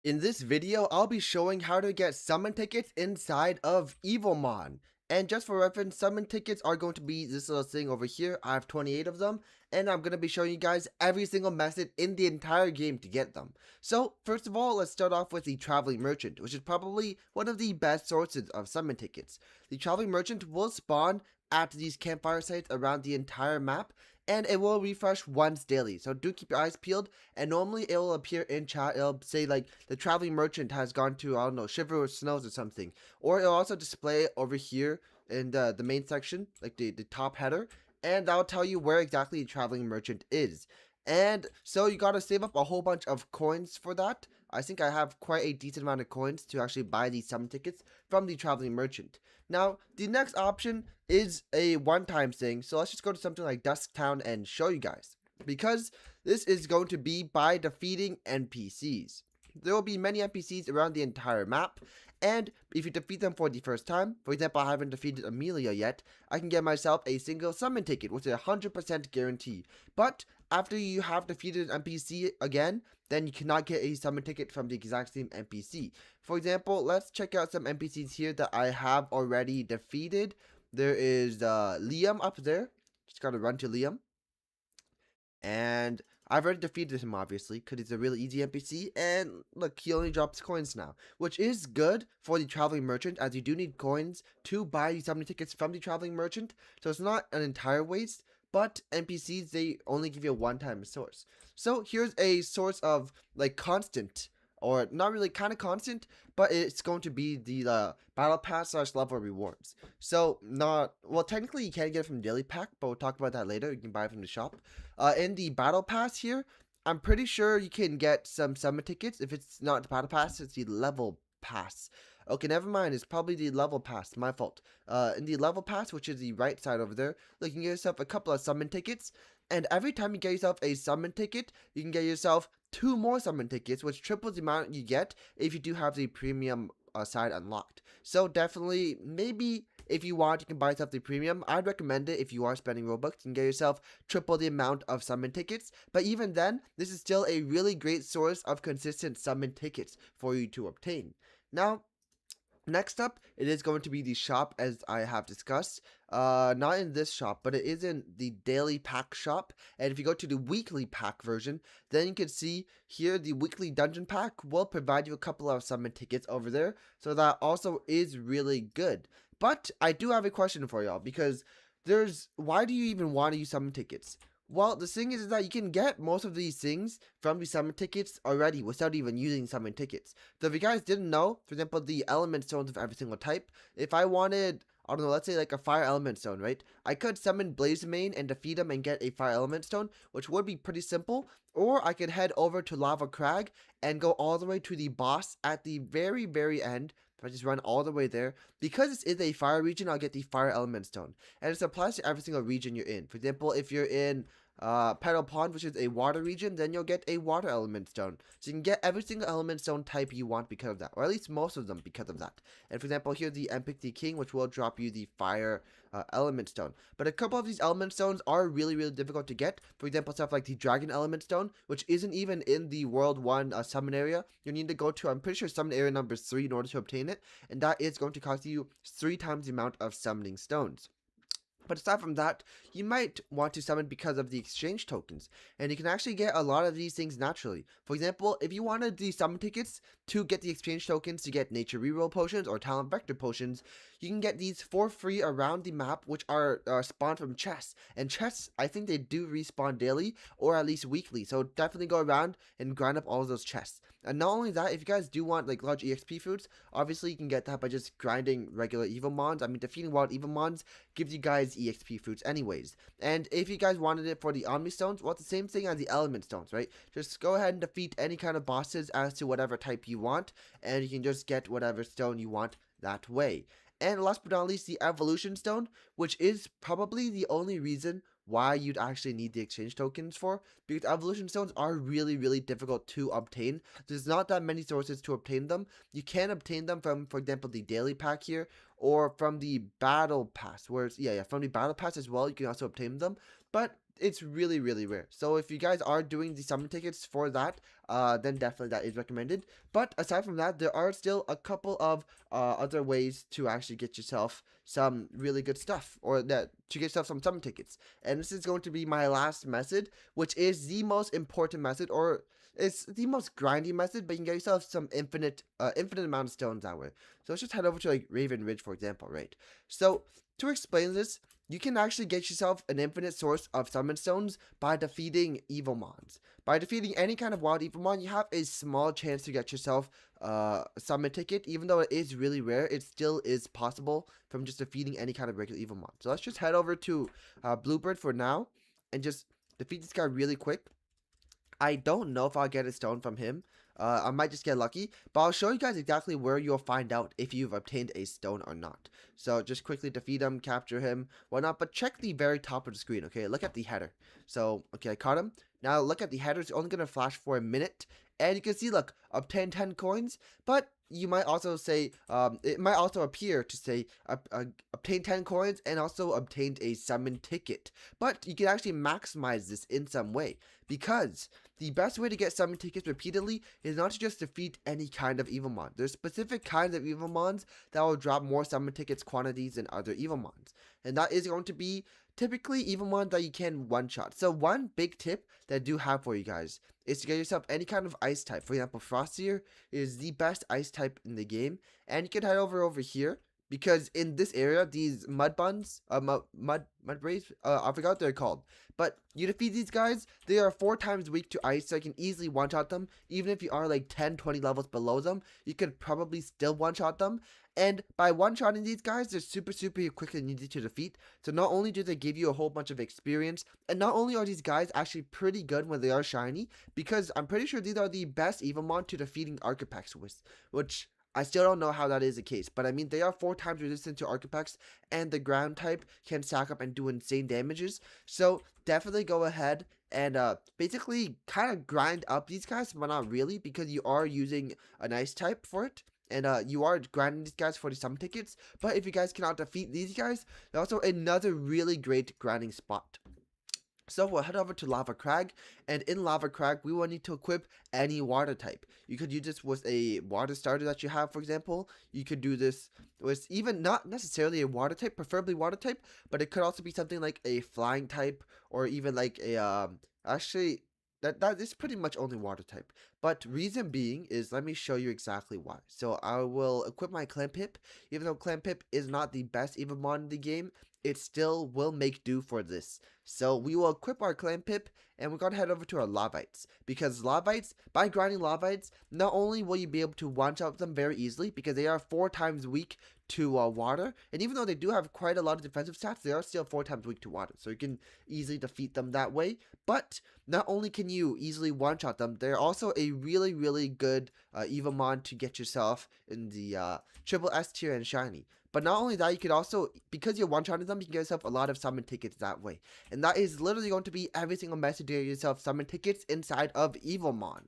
In this video, I'll be showing how to get summon tickets inside of Evomon. And just for reference, summon tickets are going to be this little thing over here. I have 28 of them, and I'm going to be showing you guys every single method in the entire game to get them. So, first of all, let's start off with the Traveling Merchant, which is probably one of the best sources of summon tickets. The Traveling Merchant will spawn at these campfire sites around the entire map, and it will refresh once daily, so do keep your eyes peeled. And normally it will appear in chat. It'll say like the Traveling Merchant has gone to, I don't know, Shiver or Snows or something, or it'll also display over here in the main section, like the top header, and that'll tell you where exactly the Traveling Merchant is. And so you gotta save up a whole bunch of coins for that. I think I have quite a decent amount of coins to actually buy these summon tickets from the Traveling Merchant. Now, the next option is a one-time thing, so let's just go to something like Dusk Town and show you guys. Because this is going to be by defeating NPCs. There will be many NPCs around the entire map, and if you defeat them for the first time, for example, I haven't defeated Amelia yet, I can get myself a single summon ticket with a 100% guarantee. But after you have defeated an NPC again, then you cannot get a summon ticket from the exact same NPC. For example, let's check out some NPCs here that I have already defeated. There is Liam up there. Just gotta run to Liam. And I've already defeated him, obviously, because he's a really easy NPC, and look, he only drops coins now, which is good for the Traveling Merchant, as you do need coins to buy these summon tickets from the Traveling Merchant, so it's not an entire waste, but NPCs, they only give you a one-time source. So here's a source of, like, constant, or not really kind of constant, but it's going to be the battle pass / level rewards. So technically you can get it from daily pack, but we'll talk about that later. You can buy it from the shop. In the battle pass here, I'm pretty sure you can get some summon tickets. If it's not the battle pass, it's the level pass. Okay, never mind. It's probably the level pass. My fault. In the level pass, which is the right side over there, look, you can get yourself a couple of summon tickets. And every time you get yourself a summon ticket, you can get yourself 2 more summon tickets, which triples the amount you get if you do have the premium side unlocked. So definitely, maybe if you want, you can buy yourself the premium. I'd recommend it if you are spending Robux. You can get yourself triple the amount of summon tickets. But even then, this is still a really great source of consistent summon tickets for you to obtain. Now, next up, it is going to be the shop, as I have discussed. Not in this shop, but it is in the daily pack shop. And if you go to the weekly pack version, then you can see here the weekly dungeon pack will provide you a couple of summon tickets over there. So that also is really good. But I do have a question for y'all, because why do you even want to use summon tickets? Well, the thing is that you can get most of these things from the summon tickets already without even using summon tickets. So if you guys didn't know, for example, the element stones of every single type, if I wanted, I don't know, let's say like a fire element stone, right? I could summon Blazemane and defeat him and get a fire element stone, which would be pretty simple. Or I could head over to Lava Crag and go all the way to the boss at the very, very end. If I just run all the way there, because this is a fire region, I'll get the fire element stone. And it applies to every single region you're in. For example, if you're in Petal Pond, which is a water region, then you'll get a water element stone. So you can get every single element stone type you want because of that, or at least most of them because of that. And for example, here's the Empathy King, which will drop you the fire element stone. But a couple of these element stones are really, really difficult to get. For example, stuff like the dragon element stone, which isn't even in the world 1 summon area. You need to go to, I'm pretty sure, summon area number 3 in order to obtain it, and that is going to cost you 3 times the amount of summoning stones. But aside from that, you might want to summon because of the exchange tokens, and you can actually get a lot of these things naturally. For example, if you wanted the summon tickets to get the exchange tokens to get nature reroll potions or talent vector potions, you can get these for free around the map, which are spawned from chests. And chests, I think they do respawn daily or at least weekly, so definitely go around and grind up all of those chests. And not only that, if you guys do want like large EXP fruits, obviously you can get that by just grinding regular Evomons. I mean, defeating wild Evomons gives you guys EXP fruits anyways. And if you guys wanted it for the Omni Stones, well, it's the same thing as the Element Stones, right? Just go ahead and defeat any kind of bosses as to whatever type you want, and you can just get whatever stone you want that way. And last but not least, the Evolution Stone, which is probably the only reason why you'd actually need the exchange tokens for, because evolution stones are really, really difficult to obtain. There's not that many sources to obtain them. You can obtain them from, for example, the daily pack here, or from the battle pass, where it's, from the battle pass as well, you can also obtain them. But it's really really rare. So if you guys are doing the summon tickets for that, then definitely that is recommended. But aside from that, there are still a couple of other ways to actually get yourself some really good stuff, or that to get yourself some summon tickets. And this is going to be my last method, which is the most important method, or it's the most grindy method, but you can get yourself some infinite amount of stones that way. So let's just head over to like Raven Ridge, for example, right? So to explain this, you can actually get yourself an infinite source of summon stones by defeating Evomons. By defeating any kind of wild Evomon, you have a small chance to get yourself a summon ticket. Even though it is really rare, it still is possible from just defeating any kind of regular Evomon. So let's just head over to Bluebird for now and just defeat this guy really quick. I don't know if I'll get a stone from him. I might just get lucky, but I'll show you guys exactly where you'll find out if you've obtained a stone or not. So just quickly defeat him, capture him, whatnot, but check the very top of the screen, okay? Look at the header. So, okay, I caught him. Now look at the header, it's only going to flash for a minute, and you can see, look, obtain 10 coins, but you might also say, it might also appear to say, obtain 10 coins and also obtained a summon ticket. But you can actually maximize this in some way, because the best way to get summon tickets repeatedly is not to just defeat any kind of Evomon. There's specific kinds of Evomons that will drop more summon tickets quantities than other Evomons. And that is going to be typically Evomon that you can one-shot. So one big tip that I do have for you guys is to get yourself any kind of ice type. For example, Frostier is the best ice type in the game. And you can head over here, because in this area, these mud buns, mud braids, I forgot what they're called. But you defeat these guys, they are 4 times weak to ice, so you can easily one-shot them. Even if you are like 10, 20 levels below them, you could probably still one-shot them. And by one-shotting these guys, they're super quick and easy to defeat. So not only do they give you a whole bunch of experience, and not only are these guys actually pretty good when they are shiny, because I'm pretty sure these are the best Evomon to defeating Archapex with, which I still don't know how that is the case, but I mean, they are 4 times resistant to Archapex, and the ground type can stack up and do insane damages. So definitely go ahead and basically kind of grind up these guys, but not really, because you are using an ice type for it. And you are grinding these guys for the summon tickets. But if you guys cannot defeat these guys, there's also another really great grinding spot. So we'll head over to Lava Crag, and in Lava Crag, we will need to equip any water type. You could use this with a water starter that you have, for example. You could do this with even not necessarily a water type, preferably water type, but it could also be something like a flying type, or even like a, actually, that is pretty much only water type. But reason being is, let me show you exactly why. So I will equip my Clampip. Even though Clampip is not the best Evomon in the game, it still will make do for this. So we will equip our Clampip, and we're going to head over to our Lavites. Because Lavites, by grinding Lavites, not only will you be able to one-shot them very easily, because they are 4 times weak to water, and even though they do have quite a lot of defensive stats, they are still 4 times weak to water, so you can easily defeat them that way. But not only can you easily one-shot them, they're also a really good Evomon to get yourself in the triple S tier and shiny. But not only that, you could also, because you're one-shotting them, you can get yourself a lot of summon tickets that way. And that is literally going to be every single method to get yourself summon tickets inside of Evomon.